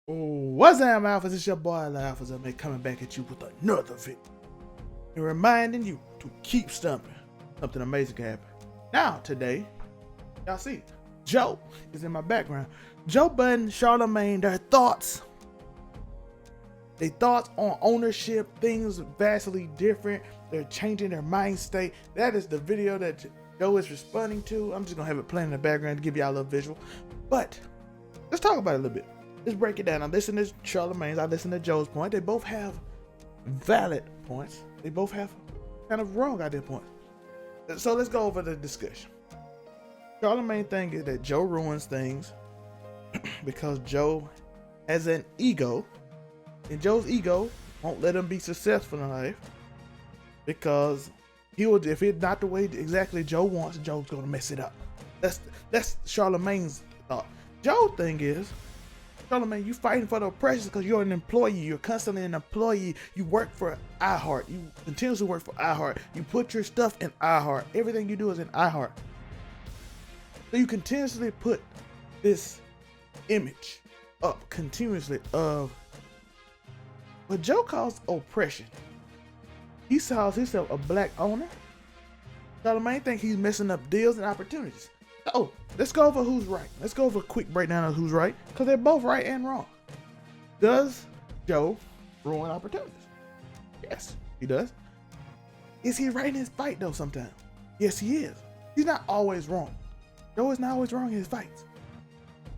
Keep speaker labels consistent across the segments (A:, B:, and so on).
A: What's up, Alphas? It's your boy, Alphas. I'm coming back at you with another video. And reminding you to keep stumping. Something amazing can happen. Now, today, y'all see, Joe is in my background. Joe Budden, Charlamagne, their thoughts. Their thoughts on ownership, things vastly different. They're changing their mind state. That is the video that Joe is responding to. I'm just going to have it playing in the background to give y'all a little visual. But let's talk about it a little bit. Let's break it down. I listen to Charlamagne's, I listen to Joe's point. They both have valid points. They both have kind of wrong idea points. So let's go over the discussion. Charlamagne's thing is that Joe ruins things because Joe has an ego, and Joe's ego won't let him be successful in life because he will, if it's not the way exactly Joe wants, Joe's gonna mess it up. That's Charlamagne's thought. Joe's thing is, Charlamagne, you fighting for the oppression because you're an employee. You're constantly an employee. You work for iHeart. You continuously work for iHeart. You put your stuff in iHeart. Everything you do is in iHeart. So you continuously put this image up continuously of what Joe calls oppression. He calls himself a black owner. Charlamagne thinks he's messing up deals and opportunities. Oh, let's go over who's right. Let's go over a quick breakdown of who's right, because they're both right and wrong. Does Joe ruin opportunities? Yes, he does. Is he right in his fight though sometimes? Yes, he is. He's not always wrong. Joe is not always wrong in his fights.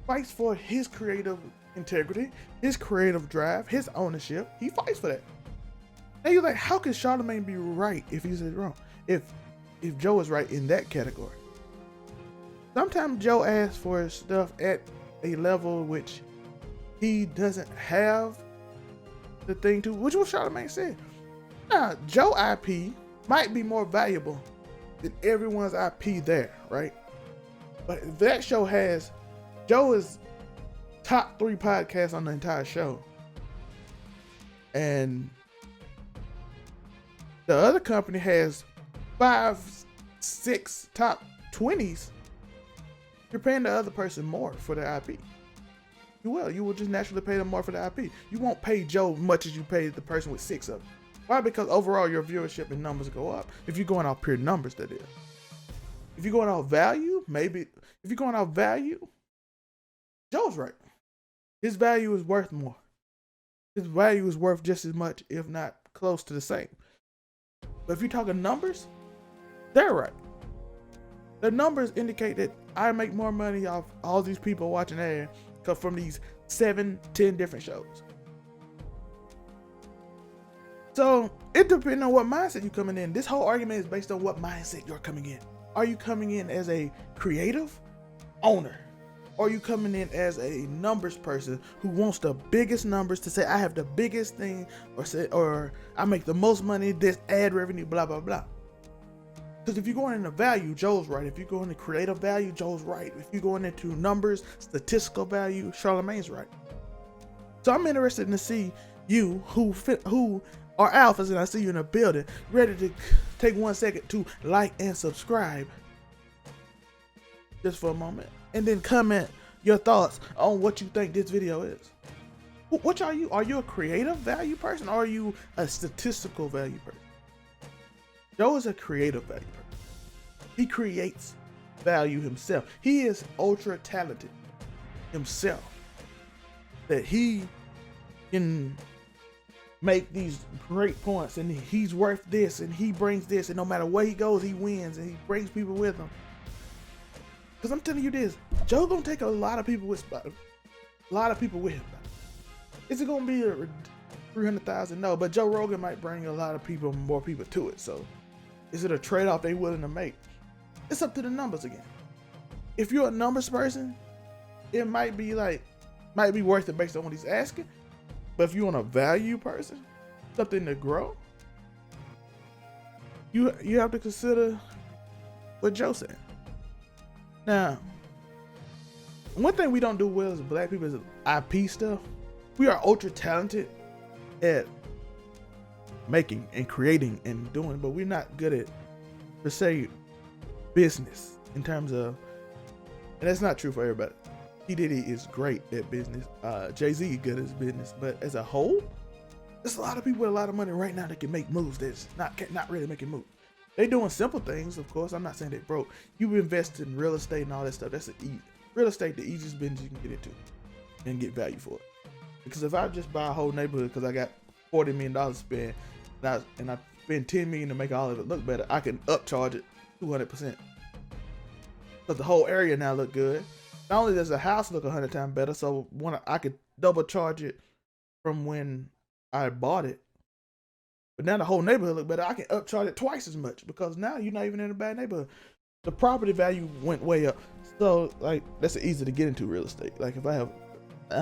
A: Fights for his creative integrity, his creative drive, his ownership. He fights for that. Now you're like, how can Charlamagne be right if he's wrong? If Joe is right in that category? Sometimes Joe asks for his stuff at a level which he doesn't have the thing to, which was Charlamagne said. Now, Joe IP might be more valuable than everyone's IP there, right? But if that show has, Joe is top 3 podcasts on the entire show. And the other company has 5, 6 top 20s. You're paying the other person more for the IP. You will just naturally pay them more for the IP. You won't pay Joe much as you pay the person with 6 of them. Why? Because overall your viewership and numbers go up. If you're going off pure numbers, that is. If you're going off value, maybe. If you're going off value, Joe's right. His value is worth more. His value is worth just as much, if not close to the same. But if you're talking numbers, they're right. The numbers indicate that I make more money off all these people watching air from these 7, 10 different shows. So it depends on what mindset you're coming in. This whole argument is based on what mindset you're coming in. Are you coming in as a creative owner? Or are you coming in as a numbers person who wants the biggest numbers to say I have the biggest thing, or I make the most money, this ad revenue, blah, blah, blah. Because if you're going into value, Joe's right. If you're going into creative value, Joe's right. If you're going into numbers, statistical value, Charlamagne's right. So I'm interested to see you who are alphas, and I see you in the building, ready to take 1 second to like and subscribe just for a moment, and then comment your thoughts on what you think this video is. Which are you? Are you a creative value person, or are you a statistical value person? Joe is a creative value person. He creates value himself. He is ultra talented himself. That he can make these great points, and he's worth this, and he brings this, and no matter where he goes, he wins, and he brings people with him. Because I'm telling you this, Joe gonna take a lot of people with him. Is it gonna be a 300,000? No, but Joe Rogan might bring a lot of people, more people to it. So is it a trade-off they willing to make? It's up to the numbers again. If you're a numbers person, it might be worth it based on what he's asking. But if you're a value person, something to grow, you have to consider what Joe said. Now, one thing we don't do well as black people is IP stuff. We are ultra talented at making and creating and doing, but we're not good at, per se, business in terms of, and that's not true for everybody. P. Diddy is great at business. Jay-Z is good at business, but as a whole, there's a lot of people with a lot of money right now that can make moves that's not really making moves. They doing simple things, of course. I'm not saying they broke. You invest in real estate and all that stuff. That's real estate, the easiest business you can get into and get value for it. Because if I just buy a whole neighborhood because I got $40 million to spend and I spend $10 million to make all of it look better, I can upcharge it 200%. Because the whole area now look good. Not only does the house look 100 times better, so I could double charge it from when I bought it. But now the whole neighborhood look better. I can upcharge it twice as much because now you're not even in a bad neighborhood. The property value went way up. So like that's easy to get into real estate. Like if I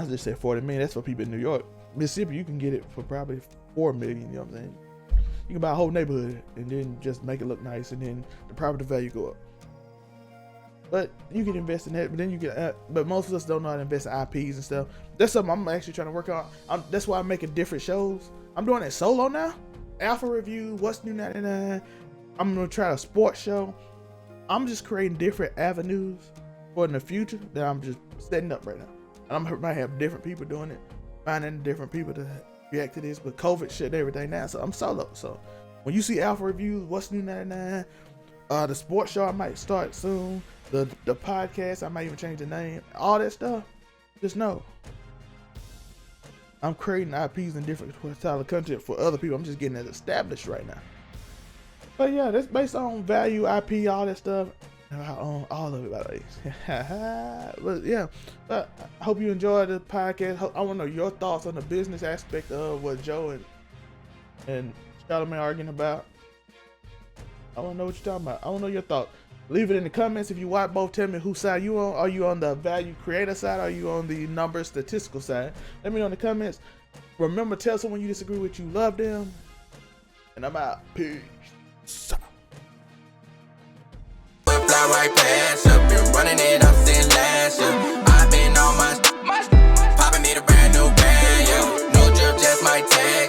A: just said 40 million, that's for people in New York. Mississippi, you can get it for probably 4 million, you know what I'm saying? You can buy a whole neighborhood and then just make it look nice and then the property value go up. But you can invest in that, but then you get, but most of us don't know how to invest in IPs and stuff. That's something I'm actually trying to work on. That's why I'm making different shows. I'm doing it solo now. Alpha Review, What's New 99. I'm gonna try a sports show. I'm just creating different avenues for in the future that I'm just setting up right now. And I might have different people doing it, finding different people to react to this. But COVID shut everything down, so I'm solo. So when you see Alpha Reviews, What's New 99, the sports show I might start soon. The podcast, I might even change the name. All that stuff, just know I'm creating IPs in different style of content for other people. I'm just getting it established right now. But yeah, that's based on value, IP, all that stuff. I own all of it, by the way. But yeah, I hope you enjoyed the podcast. I want to know your thoughts on the business aspect of what Joe and Charlamagne arguing about. I want to know what you're talking about. I want to know your thoughts. Leave it in the comments. If you watch both, tell me whose side you on. Are you on the value creator side? Or are you on the numbers statistical side? Let me know in the comments. Remember, tell someone you disagree with you love them. And I'm out. Peace.
B: Fly right past you, been running it up since last year. I've been on my popping me the brand new band, yeah. No drip, just my tan.